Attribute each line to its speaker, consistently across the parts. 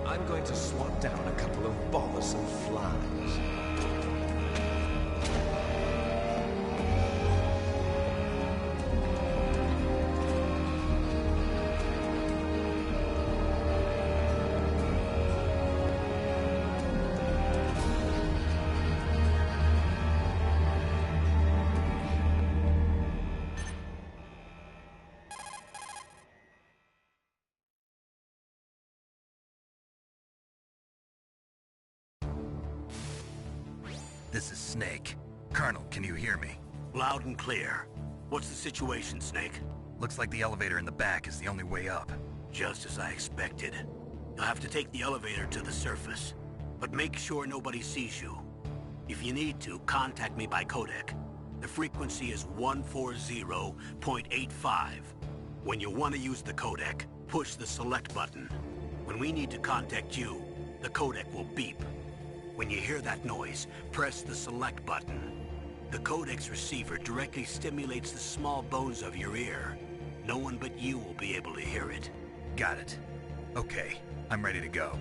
Speaker 1: I'm going to swat down a couple of bothersome flies.
Speaker 2: This is Snake. Colonel, can you hear me?
Speaker 3: Loud and clear. What's the situation, Snake?
Speaker 2: Looks like the elevator in the back is the only way up.
Speaker 3: Just as I expected. You'll have to take the elevator to the surface. But make sure nobody sees you. If you need to, contact me by codec. The frequency is 140.85. When you want to use the codec, push the select button. When we need to contact you, the codec will beep. When you hear that noise, press the select button. The codec's receiver directly stimulates the small bones of your ear. No one but you will be able to hear it.
Speaker 2: Got it. Okay, I'm ready to go.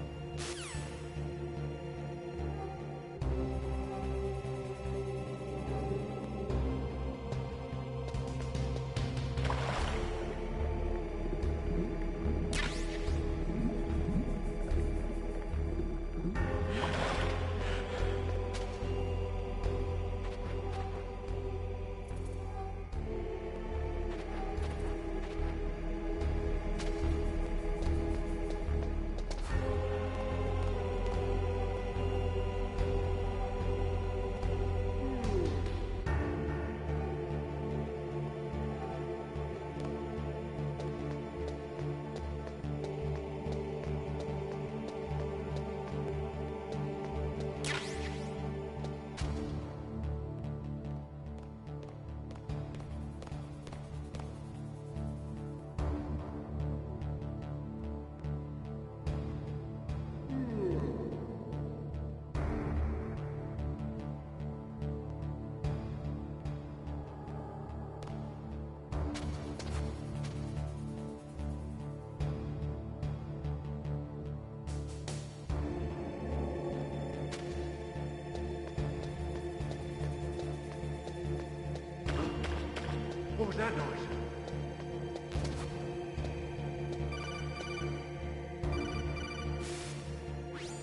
Speaker 4: What was that noise?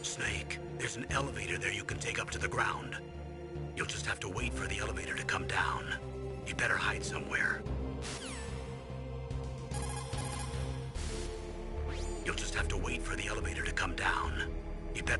Speaker 3: Snake, there's an elevator there you can take up to the ground. You'll just have to wait for the elevator to come down. You better hide somewhere. You'll just have to wait for the elevator to come down. You bet.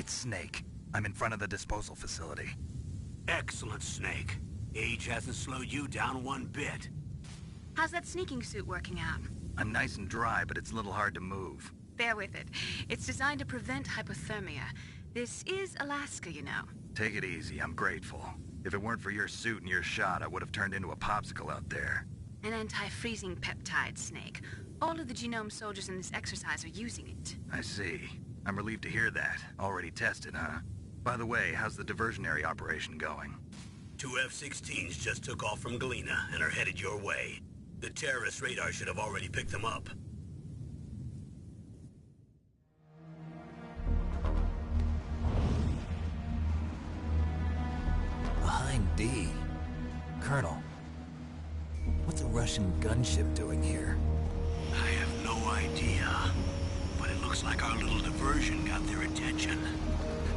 Speaker 2: It's Snake. I'm in front of the disposal facility.
Speaker 3: Excellent, Snake. Age hasn't slowed you down one bit.
Speaker 5: How's that sneaking suit working out?
Speaker 2: I'm nice and dry, but it's a little hard to move.
Speaker 5: Bear with it. It's designed to prevent hypothermia. This is Alaska, you know.
Speaker 2: Take it easy, I'm grateful. If it weren't for your suit and your shot, I would have turned into a popsicle out there.
Speaker 5: An anti-freezing peptide, Snake. All of the genome soldiers in this exercise are using it.
Speaker 2: I see. I'm relieved to hear that. Already tested, huh? By the way, how's the diversionary operation going?
Speaker 3: 2 F-16s just took off from Galena and are headed your way. The terrorist radar should have already picked them up.
Speaker 6: Behind D. Colonel, what's a Russian gunship doing here?
Speaker 3: I have no idea, but it looks like our little diversion got their attention.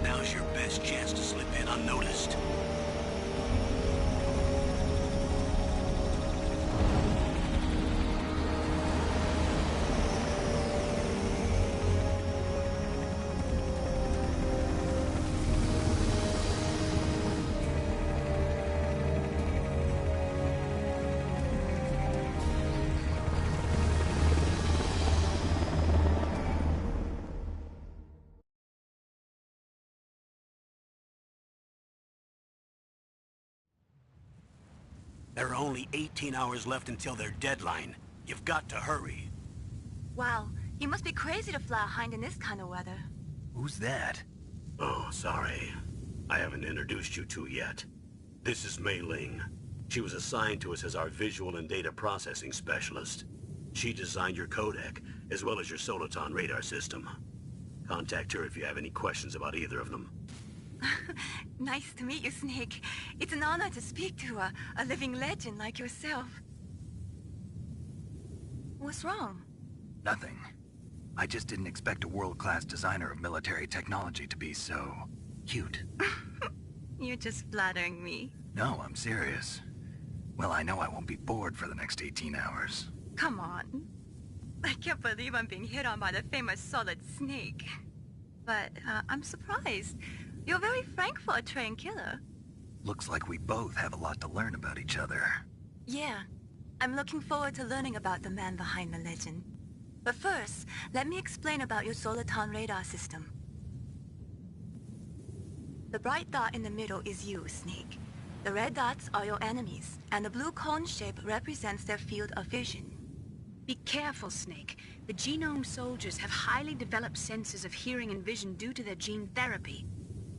Speaker 3: Now's your best chance to slip in unnoticed. There are only 18 hours left until their deadline. You've got to hurry.
Speaker 5: Wow, you must be crazy to fly a hind in this kind of weather.
Speaker 2: Who's that?
Speaker 3: Oh, sorry. I haven't introduced you to yet. This is Mei Ling. She was assigned to us as our visual and data processing specialist. She designed your codec, as well as your Soliton radar system. Contact her if you have any questions about either of them.
Speaker 5: Nice to meet you, Snake. It's an honor to speak to a living legend like yourself. What's wrong?
Speaker 2: Nothing. I just didn't expect a world-class designer of military technology to be so... cute.
Speaker 5: You're just flattering me.
Speaker 2: No, I'm serious. Well, I know I won't be bored for the next 18 hours.
Speaker 5: Come on. I can't believe I'm being hit on by the famous Solid Snake. But I'm surprised. You're very frank for a trained killer.
Speaker 2: Looks like we both have a lot to learn about each other.
Speaker 5: Yeah. I'm looking forward to learning about the man behind the legend. But first, let me explain about your Soliton radar system. The bright dot in the middle is you, Snake. The red dots are your enemies, and the blue cone shape represents their field of vision. Be careful, Snake. The genome soldiers have highly developed senses of hearing and vision due to their gene therapy.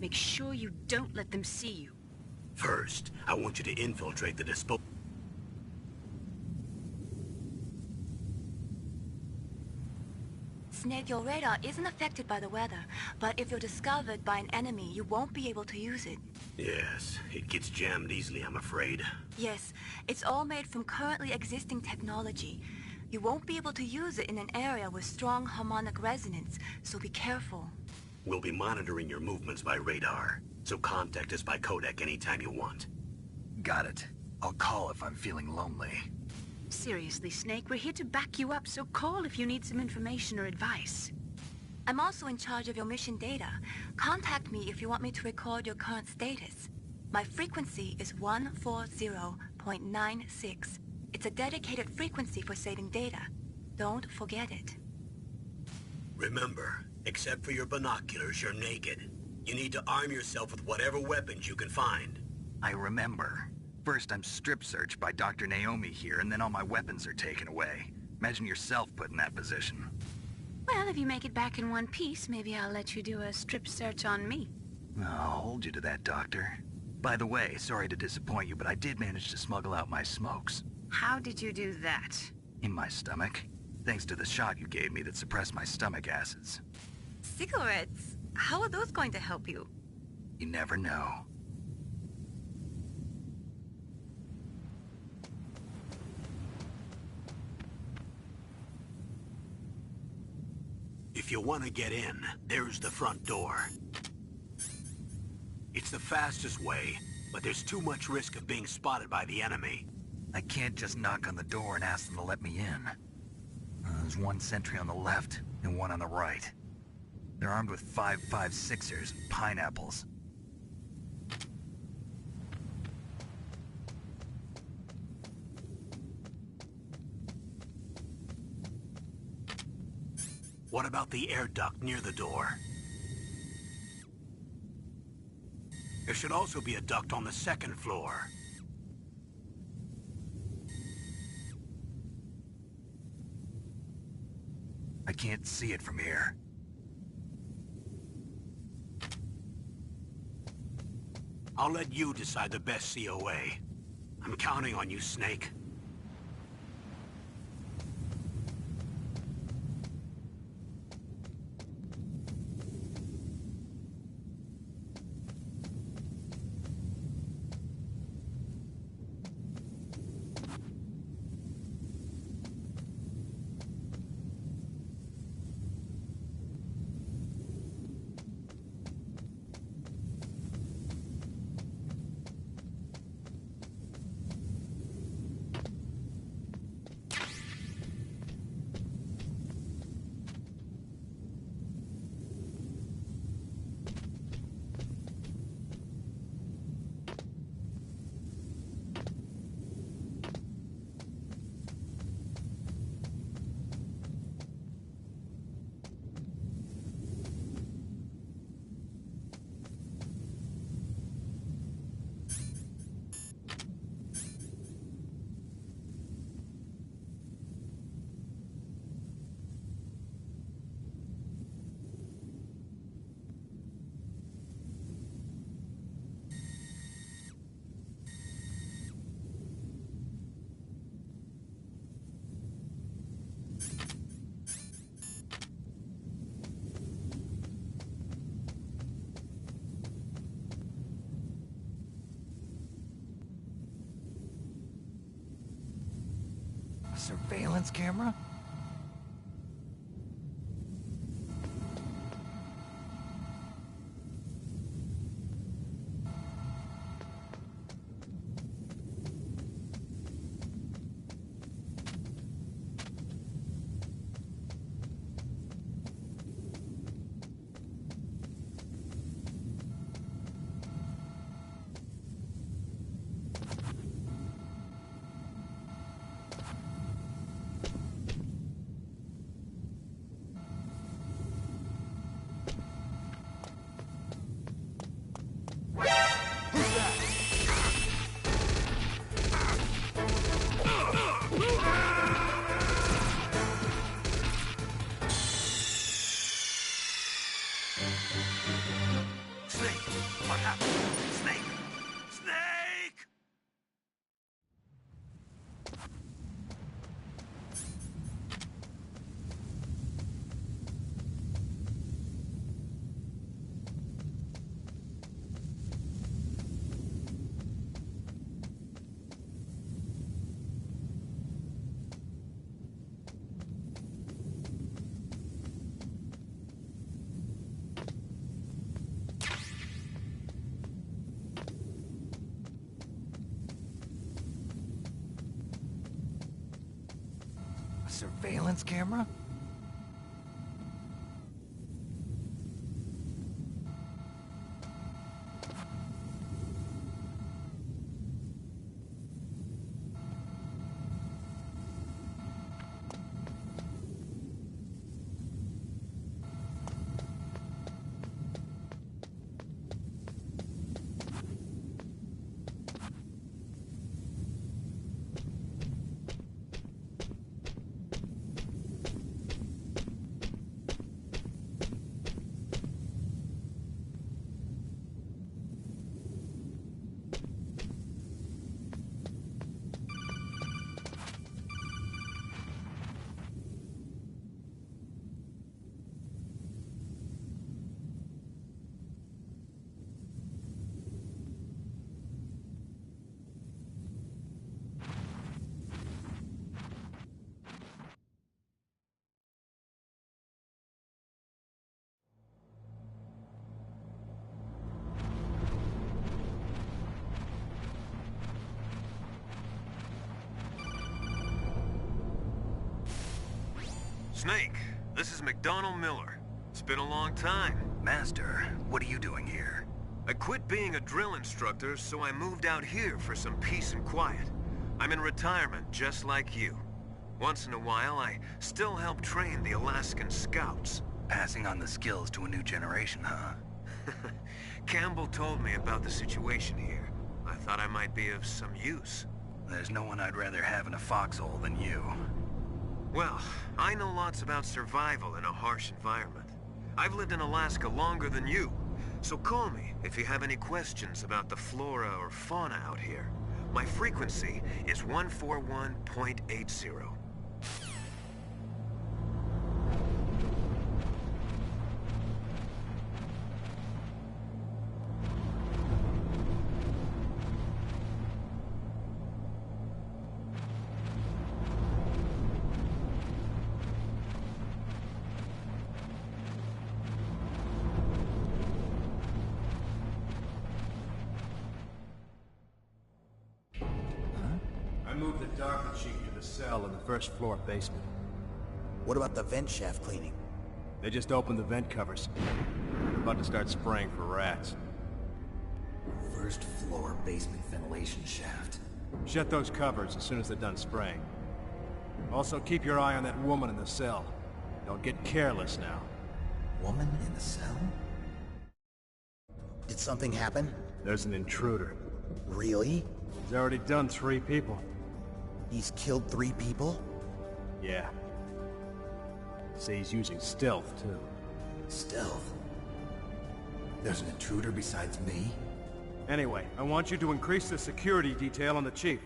Speaker 5: Make sure you don't let them see you.
Speaker 3: First, I want you to infiltrate the disposal.
Speaker 5: Snake, your radar isn't affected by the weather, but if you're discovered by an enemy, you won't be able to use it.
Speaker 3: Yes, it gets jammed easily, I'm afraid.
Speaker 5: Yes, it's all made from currently existing technology. You won't be able to use it in an area with strong harmonic resonance, so be careful.
Speaker 3: We'll be monitoring your movements by radar, so contact us by codec anytime you want.
Speaker 2: Got it. I'll call if I'm feeling lonely.
Speaker 5: Seriously, Snake, we're here to back you up, so call if you need some information or advice. I'm also in charge of your mission data. Contact me if you want me to record your current status. My frequency is 140.96. It's a dedicated frequency for saving data. Don't forget it.
Speaker 3: Remember, except for your binoculars, you're naked. You need to arm yourself with whatever weapons you can find.
Speaker 2: I remember. First, I'm strip-searched by Dr. Naomi here, and then all my weapons are taken away. Imagine yourself put in that position.
Speaker 5: Well, if you make it back in one piece, maybe I'll let you do a strip search on me.
Speaker 2: I'll hold you to that, Doctor. By the way, sorry to disappoint you, but I did manage to smuggle out my smokes.
Speaker 5: How did you do that?
Speaker 2: In my stomach. Thanks to the shot you gave me that suppressed my stomach acids.
Speaker 5: Cigarettes? How are those going to help you?
Speaker 2: You never know.
Speaker 3: If you want to get in, there's the front door. It's the fastest way, but there's too much risk of being spotted by the enemy.
Speaker 2: I can't just knock on the door and ask them to let me in. There's one sentry on the left and one on the right. They're armed with 5.56ers and pineapples.
Speaker 3: What about the air duct near the door? There should also be a duct on the second floor.
Speaker 2: I can't see it from here.
Speaker 3: I'll let you decide the best COA. I'm counting on you, Snake.
Speaker 2: A surveillance camera?
Speaker 3: Snake! What happened? Snake! Snake!
Speaker 2: A surveillance camera?
Speaker 4: Snake, this is McDonald Miller.
Speaker 1: It's been a long time.
Speaker 2: Master, what are you doing here?
Speaker 1: I quit being a drill instructor, so I moved out here for some peace and quiet. I'm in retirement, just like you. Once in a while, I still help train the Alaskan Scouts.
Speaker 2: Passing on the skills to a new generation, huh?
Speaker 1: Campbell told me about the situation here. I thought I might be of some use.
Speaker 2: There's no one I'd rather have in a foxhole than you.
Speaker 1: Well, I know lots about survival in a harsh environment. I've lived in Alaska longer than you, so call me if you have any questions about the flora or fauna out here. My frequency is 141.80.
Speaker 4: I moved the Dr. Chief to the cell in the first floor basement.
Speaker 7: What about the vent shaft cleaning?
Speaker 4: They just opened the vent covers. They're about to start spraying for rats.
Speaker 6: First floor basement ventilation shaft.
Speaker 4: Shut those covers as soon as they're done spraying. Also, keep your eye on that woman in the cell. Don't get careless now.
Speaker 6: Woman in the cell?
Speaker 7: Did something happen?
Speaker 4: There's an intruder.
Speaker 7: Really?
Speaker 4: He's already done 3 people.
Speaker 7: He's killed 3 people?
Speaker 4: Yeah. See, he's using stealth, too.
Speaker 6: Stealth? There's an intruder besides me?
Speaker 4: Anyway, I want you to increase the security detail on the Chief.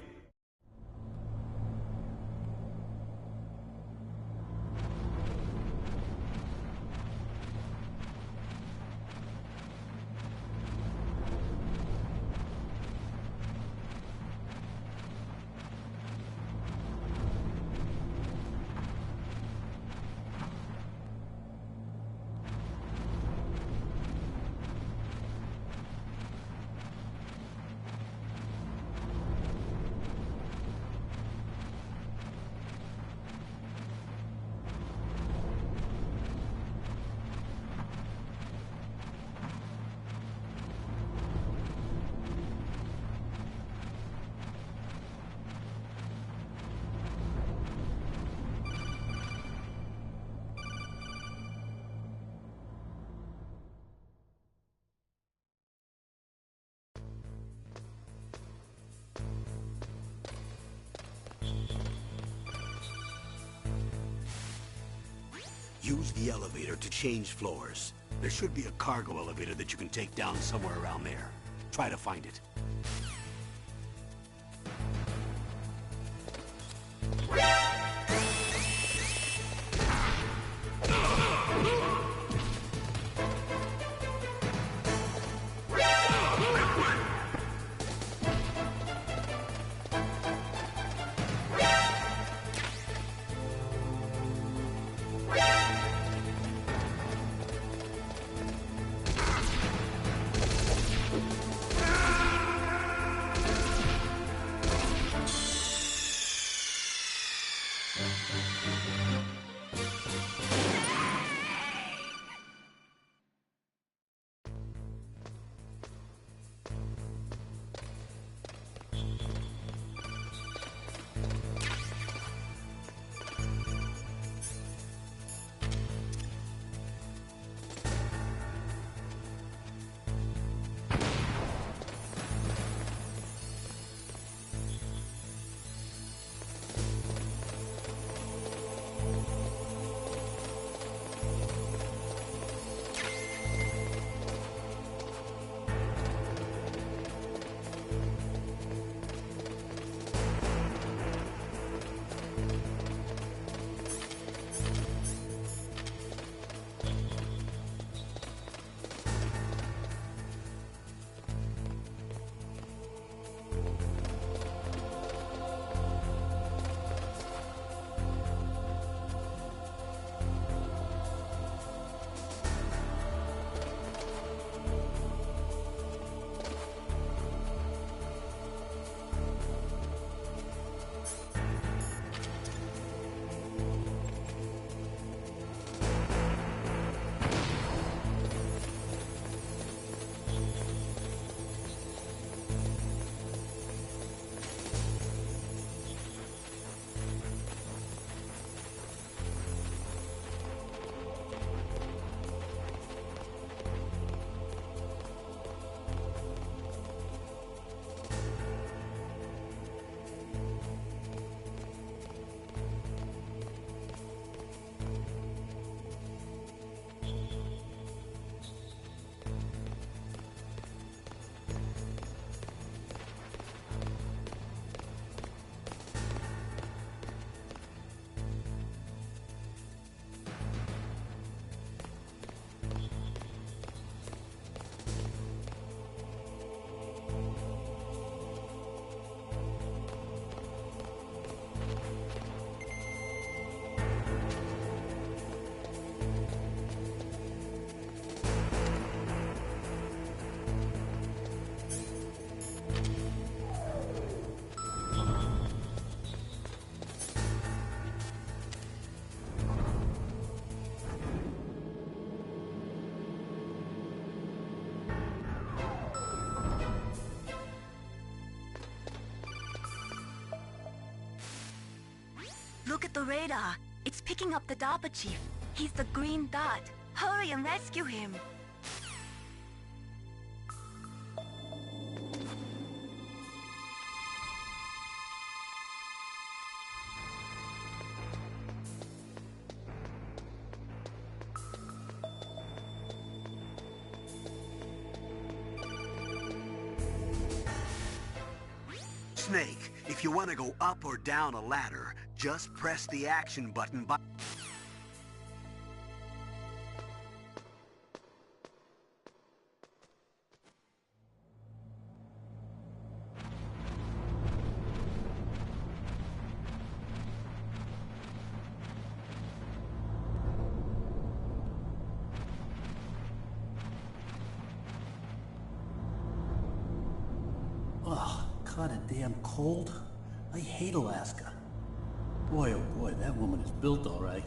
Speaker 3: Use the elevator to change floors. There should be a cargo elevator that you can take down somewhere around there. Try to find it.
Speaker 5: Look at the radar. It's picking up the DARPA chief. He's the green dot. Hurry and rescue him.
Speaker 3: Snake, if you want to go up or down a ladder, just press the action button by...
Speaker 8: Ugh, kinda damn cold. I hate Alaska. Boy, oh boy, that woman is built all right.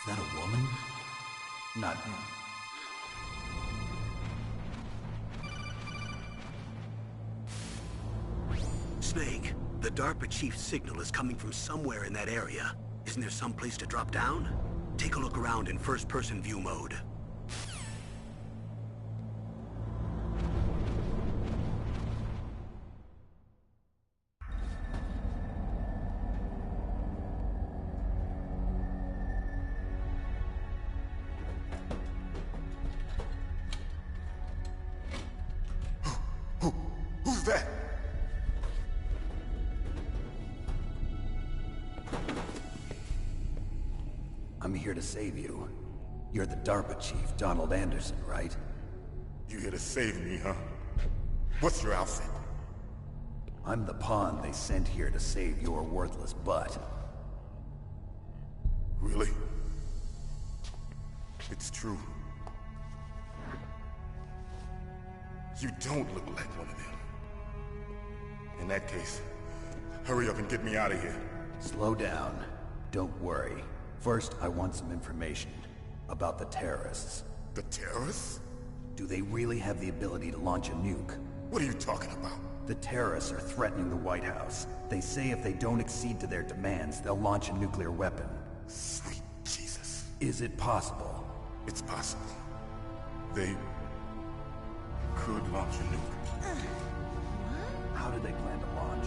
Speaker 8: Is that a woman? Not him.
Speaker 3: Snake, the DARPA chief's signal is coming from somewhere in that area. Isn't there some place to drop down? Take a look around in first-person view mode.
Speaker 9: Who's that?
Speaker 6: I'm here to save you. You're the DARPA chief, Donald Anderson, right?
Speaker 9: You here to save me, huh? What's your outfit?
Speaker 6: I'm the pawn they sent here to save your worthless butt.
Speaker 9: Really? It's true. You don't look like one of them. In that case, hurry up and get me out of here.
Speaker 6: Slow down. Don't worry. First, I want some information about the terrorists.
Speaker 9: The terrorists?
Speaker 6: Do they really have the ability to launch a nuke?
Speaker 9: What are you talking about?
Speaker 6: The terrorists are threatening the White House. They say if they don't accede to their demands, they'll launch a nuclear weapon.
Speaker 9: Sweet Jesus.
Speaker 6: Is it possible?
Speaker 9: It's possible. They could launch a nuke.
Speaker 6: How do they plan to launch?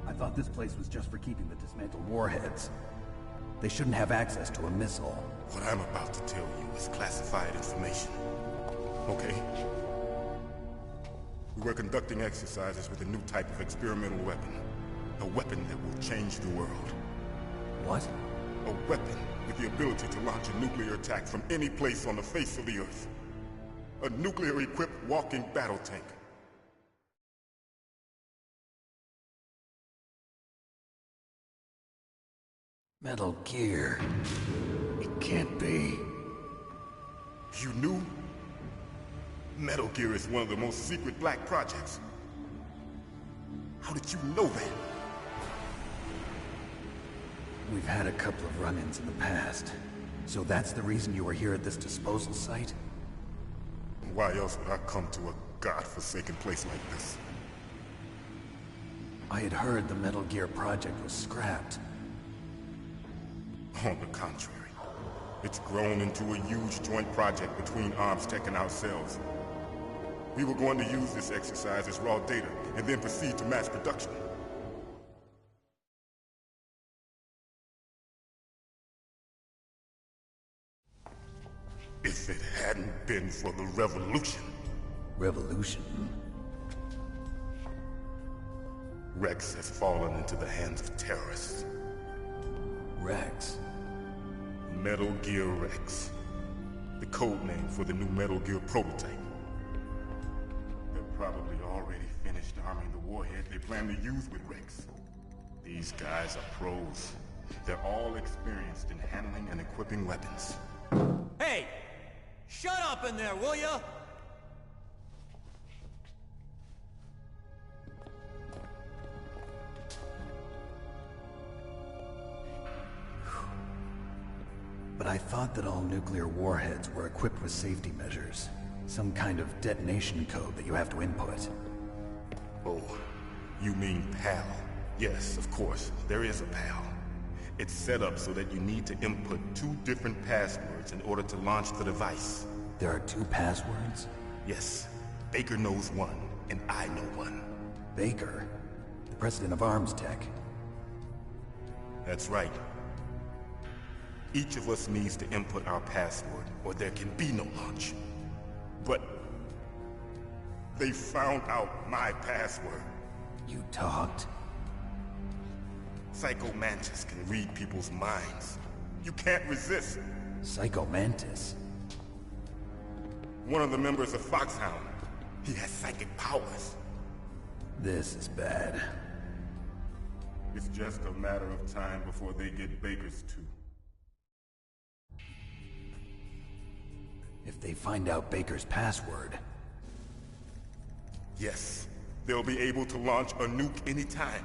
Speaker 6: I thought this place was just for keeping the dismantled warheads. They shouldn't have access to a missile.
Speaker 9: What I'm about to tell you is classified information. Okay? We were conducting exercises with a new type of experimental weapon. A weapon that will change the world.
Speaker 6: What?
Speaker 9: A weapon with the ability to launch a nuclear attack from any place on the face of the Earth. A nuclear-equipped walking battle tank.
Speaker 6: Metal Gear. It can't be.
Speaker 9: You knew? Metal Gear is one of the most secret black projects. How did you know that?
Speaker 6: We've had a couple of run-ins in the past. So that's the reason you were here at this disposal site?
Speaker 9: Why else would I come to a godforsaken place like this?
Speaker 6: I had heard the Metal Gear project was scrapped.
Speaker 9: On the contrary, it's grown into a huge joint project between Arms Tech and ourselves. We were going to use this exercise as raw data, and then proceed to mass production. If it hadn't been for the revolution.
Speaker 6: Revolution?
Speaker 9: Rex has fallen into the hands of terrorists.
Speaker 6: Rex?
Speaker 9: Metal Gear Rex. The code name for the new Metal Gear prototype. They're probably already finished arming the warhead they plan to use with Rex. These guys are pros. They're all experienced in handling and equipping weapons.
Speaker 10: Hey! Shut up in there, will ya?
Speaker 6: But I thought that all nuclear warheads were equipped with safety measures. Some kind of detonation code that you have to input.
Speaker 9: Oh, you mean PAL? Yes, of course, there is a PAL. It's set up so that you need to input 2 different passwords in order to launch the device.
Speaker 6: There are 2 passwords?
Speaker 9: Yes. Baker knows one, and I know one.
Speaker 6: Baker? The president of Arms Tech?
Speaker 9: That's right. Each of us needs to input our password, or there can be no launch. But they found out my password.
Speaker 6: You talked?
Speaker 9: Psycho Mantis can read people's minds. You can't resist.
Speaker 6: Psycho Mantis?
Speaker 9: One of the members of Foxhound. He has psychic powers.
Speaker 6: This is bad.
Speaker 9: It's just a matter of time before they get Baker's too.
Speaker 6: If they find out Baker's password...
Speaker 9: Yes, they'll be able to launch a nuke anytime.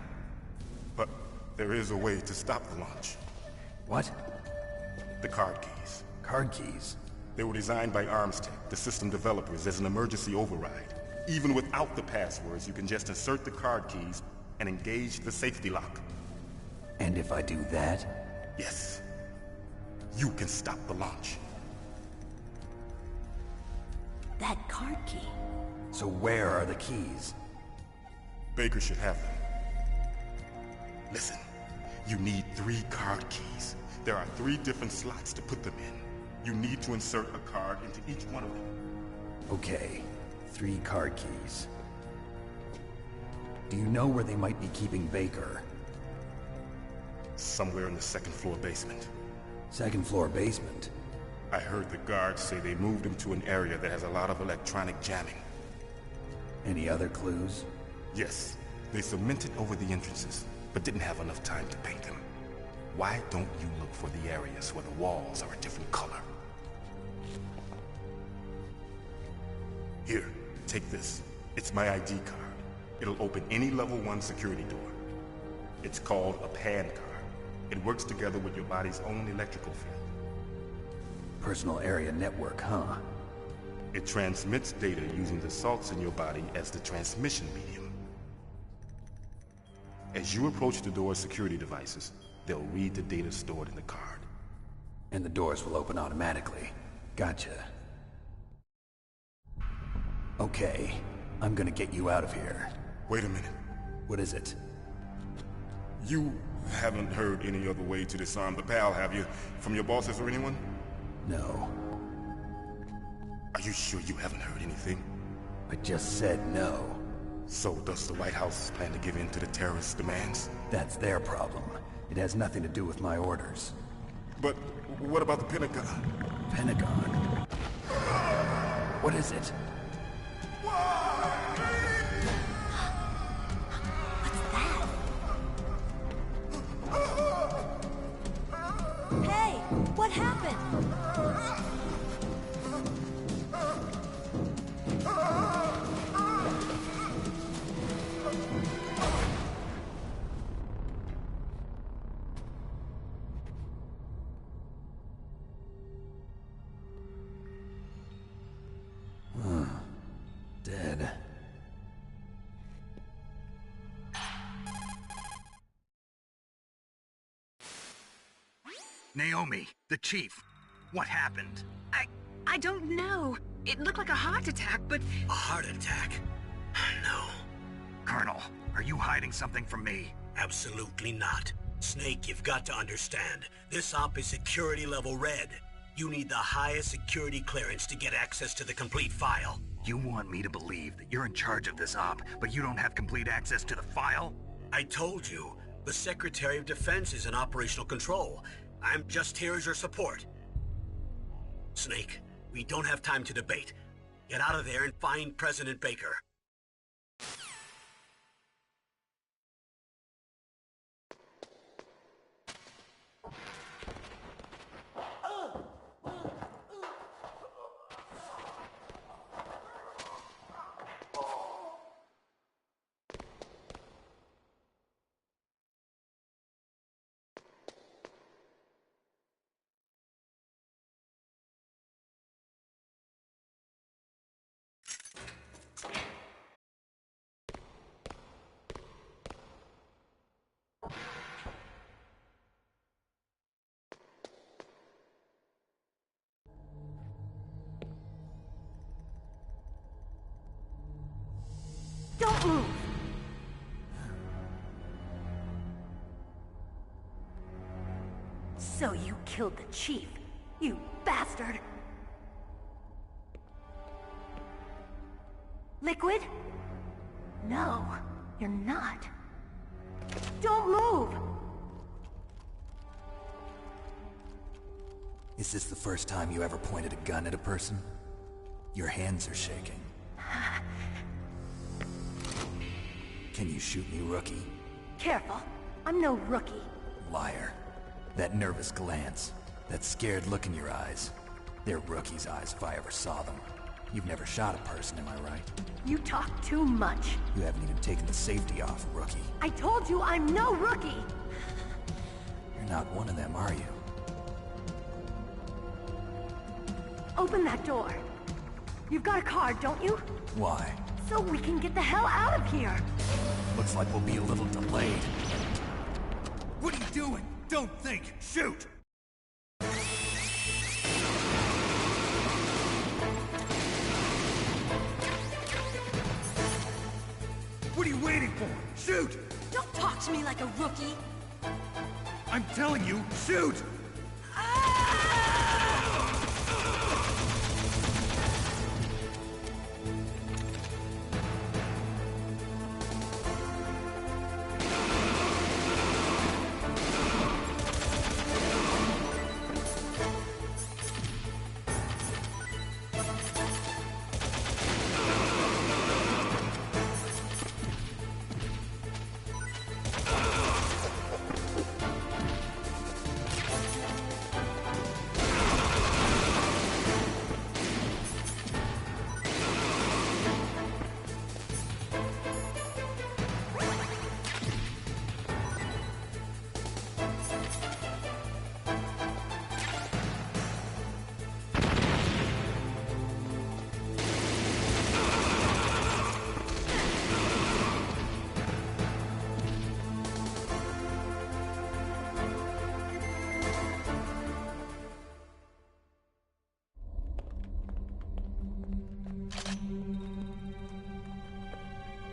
Speaker 9: But there is a way to stop the launch.
Speaker 6: What?
Speaker 9: The card keys.
Speaker 6: Card keys?
Speaker 9: They were designed by ArmsTech, the system developers, as an emergency override. Even without the passwords, you can just insert the card keys and engage the safety lock.
Speaker 6: And if I do that?
Speaker 9: Yes. You can stop the launch.
Speaker 11: That card key.
Speaker 6: So where are the keys?
Speaker 9: Baker should have them. Listen, you need 3 card keys. There are 3 different slots to put them in. You need to insert a card into each one of them.
Speaker 6: Okay, 3 card keys. Do you know where they might be keeping Baker?
Speaker 9: Somewhere in the 2nd floor basement.
Speaker 6: 2nd floor basement?
Speaker 9: I heard the guards say they moved him to an area that has a lot of electronic jamming.
Speaker 6: Any other clues?
Speaker 9: Yes. They cemented over the entrances, but didn't have enough time to paint them. Why don't you look for the areas where the walls are a different color? Here, take this. It's my ID card. It'll open any level 1 security door. It's called a PAN card. It works together with your body's own electrical field.
Speaker 6: Personal area network, huh?
Speaker 9: It transmits data using the salts in your body as the transmission medium. As you approach the door's security devices, they'll read the data stored in the card.
Speaker 6: And the doors will open automatically. Gotcha. Okay, I'm gonna get you out of here.
Speaker 9: Wait a minute.
Speaker 6: What is it?
Speaker 9: You haven't heard any other way to disarm the PAL, have you? From your bosses or anyone?
Speaker 6: No.
Speaker 9: Are you sure you haven't heard anything?
Speaker 6: I just said no.
Speaker 9: So does the White House plan to give in to the terrorists' demands?
Speaker 6: That's their problem. It has nothing to do with my orders.
Speaker 9: But what about the Pentagon?
Speaker 6: Pentagon? What is it?
Speaker 11: Hey, what happened?
Speaker 6: Dead.
Speaker 2: Naomi, the chief. What happened?
Speaker 5: I don't know. It looked like a heart attack, but...
Speaker 3: A heart attack? No.
Speaker 2: Colonel, are you hiding something from me?
Speaker 3: Absolutely not. Snake, you've got to understand. This op is security level red. You need the highest security clearance to get access to the complete file.
Speaker 2: You want me to believe that you're in charge of this op, but you don't have complete access to the file?
Speaker 3: I told you, the Secretary of Defense is in operational control. I'm just here as your support. Snake, we don't have time to debate. Get out of there and find President Baker.
Speaker 11: Don't move! So you killed the chief, you bastard! Liquid? No, you're not. Don't move!
Speaker 7: Is this the first time you ever pointed a gun at a person? Your hands are shaking. Can you shoot me, rookie?
Speaker 11: Careful, I'm no rookie.
Speaker 7: Liar. That nervous glance, that scared look in your eyes. They're rookie's eyes if I ever saw them. You've never shot a person, am I right?
Speaker 11: You talk too much.
Speaker 7: You haven't even taken the safety off, rookie.
Speaker 11: I told you I'm no rookie!
Speaker 7: You're not one of them, are you?
Speaker 11: Open that door. You've got a card, don't you?
Speaker 7: Why?
Speaker 11: So we can get the hell out of here!
Speaker 7: Looks like we'll be a little delayed.
Speaker 2: What are you doing? Don't think! Shoot! What are you waiting for? Shoot!
Speaker 11: Don't talk to me like a rookie!
Speaker 2: I'm telling you, shoot!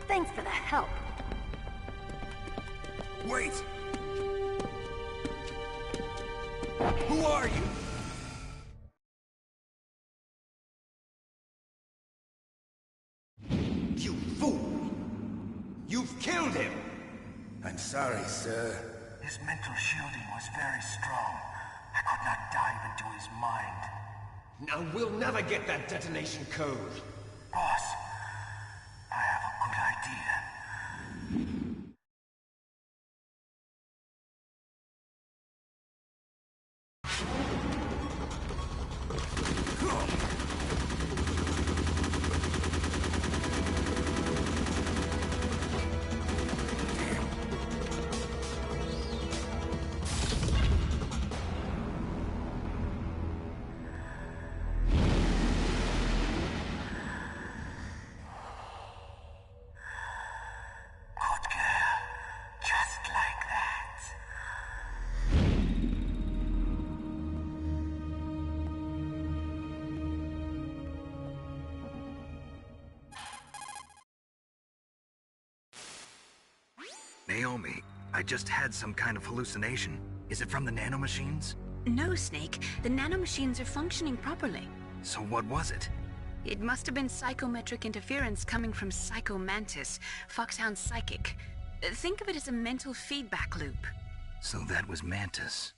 Speaker 11: Thanks for the help.
Speaker 2: Wait! Who are you?
Speaker 12: You fool! You've killed him!
Speaker 13: I'm sorry, sir.
Speaker 12: His mental shielding was very strong. I could not dive into his mind. Now we'll never get that detonation code. Boss, I have a good idea.
Speaker 2: Naomi, I just had some kind of hallucination. Is it from the nanomachines?
Speaker 5: No, Snake. The nanomachines are functioning properly.
Speaker 2: So what was it?
Speaker 5: It must have been psychometric interference coming from Psycho Mantis, Foxhound's psychic. Think of it as a mental feedback loop.
Speaker 2: So that was Mantis.